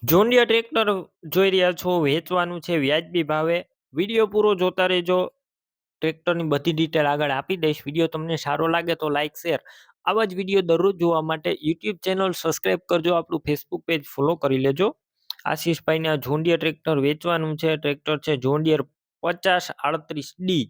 જોન્ડિયા tractor જોઈ રહ્યા છો, વેચવાનું છે વ્યાજબી ભાવે. વિડીયો પૂરો જોતા રહેજો. ટ્રેક્ટરની બધી ડિટેલ આગળ આપી દઈશ. વિડીયો તમને સારો લાગે તો લાઇક શેર આવા જ વિડીયો દરરોજ જોવા માટે યુટ્યુબ ચેનલ સબસ્ક્રાઈબ કરજો. આપણું ફેસબુક પેજ ફોલો કરી લેજો. આશીષભાઈને આ જોન્ડિયર ટ્રેક્ટર વેચવાનું છે. ટ્રેક્ટર છે જોન્ડિયર 5038D.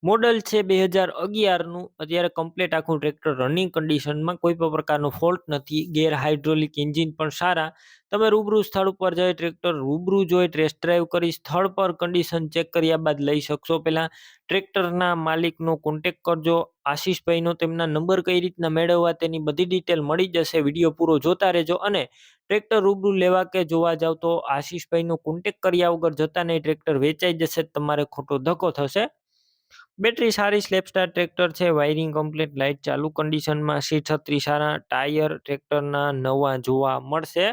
મોડલ છે 2011નું. અત્યારે કમ્પ્લીટ આખું ટ્રેક્ટર રનિંગ કન્ડિશનમાં, કોઈ પણ પ્રકારનો ફોલ્ટ નથી. ગેર હાઇડ્રોલિક એન્જિન પણ સારા. તમે રૂબરૂ સ્થળ ઉપર જઈ ટ્રેક્ટર રૂબરૂ જોઈ ટેસ્ટ ડ્રાઈવ કરી સ્થળ પર કન્ડિશન ચેક કર્યા બાદ લઈ શકશો. પહેલા ટ્રેક્ટરના માલિકનો કોન્ટેક કરજો. આશીષભાઈનો તેમના નંબર કઈ રીતના મેળવવા તેની બધી ડિટેલ મળી જશે. વિડીયો પૂરો જોતા રહેજો. અને ટ્રેક્ટર રૂબરૂ લેવા કે જોવા જાવ તો આશીષભાઈનો કોન્ટેક કર્યા વગર જતા નહીં. ટ્રેક્ટર વેચાઈ જશે, તમારે ખોટો ધક્કો થશે. બેટરી સારી, સ્લેપસ્ટાર ટ્રેક્ટર છે. વાયરિંગ કમ્પ્લીટ, લાઇટ ચાલુ કન્ડિશનમાં, સીટ છત્રી સારા, ટાયર ટ્રેક્ટરના નવા જોવા મળશે.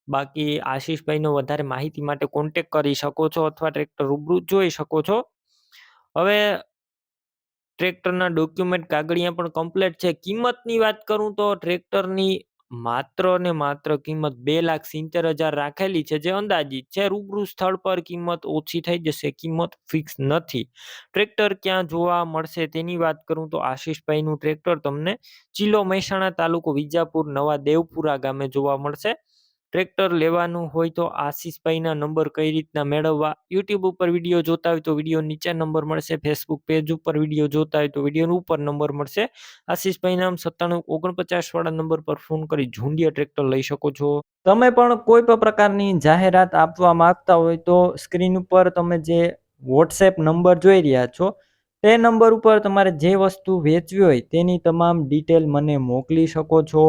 બાકી આશીષભાઈનો વધારે માહિતી માટે કોન્ટેક કરી શકો છો અથવા ટ્રેક્ટર રૂબરૂ જોઈ શકો છો. હવે ટ્રેક્ટરના ડોક્યુમેન્ટ કાગળિયા પણ કમ્પ્લીટ છે. કિંમતની વાત કરું તો ટ્રેક્ટરની માત્ર ને માત્ર કિંમત 2,70,000 રાખેલી છે, જે અંદાજિત છે. રૂબરૂ સ્થળ પર કિંમત ઓછી થઈ જશે, કિંમત ફિક્સ નથી. ટ્રેક્ટર ક્યાં જોવા મળશે તેની વાત કરું તો આશીષભાઈનું ટ્રેક્ટર તમને ચિલો, મહેસાણા તાલુકો, વિજાપુર, નવા દેવપુરા ગામે જોવા મળશે. ટ્રેક્ટર લેવાનું હોય તો આશીષભાઈના નંબર કઈ રીતના મેળવવા, યુટ્યુબ ઉપર વિડીયો જોતા હોય તો વિડીયો નીચે નંબર મળશે. ફેસબુક પેજ ઉપર વિડીયો જોતા હોય તો વિડીયો ઉપર નંબર મળશે. આશીષભાઈ નામ 9749 વાળા નંબર પર ફોન કરી જોન્ડિયર ટ્રેક્ટર લઈ શકો છો. તમે પણ કોઈ પણ પ્રકારની જાહેરાત આપવા માંગતા હોય તો સ્ક્રીન ઉપર તમે જે વોટ્સએપ નંબર જોઈ રહ્યા છો તે નંબર ઉપર તમારે જે વસ્તુ વેચવી હોય તેની તમામ ડિટેલ મને મોકલી શકો છો.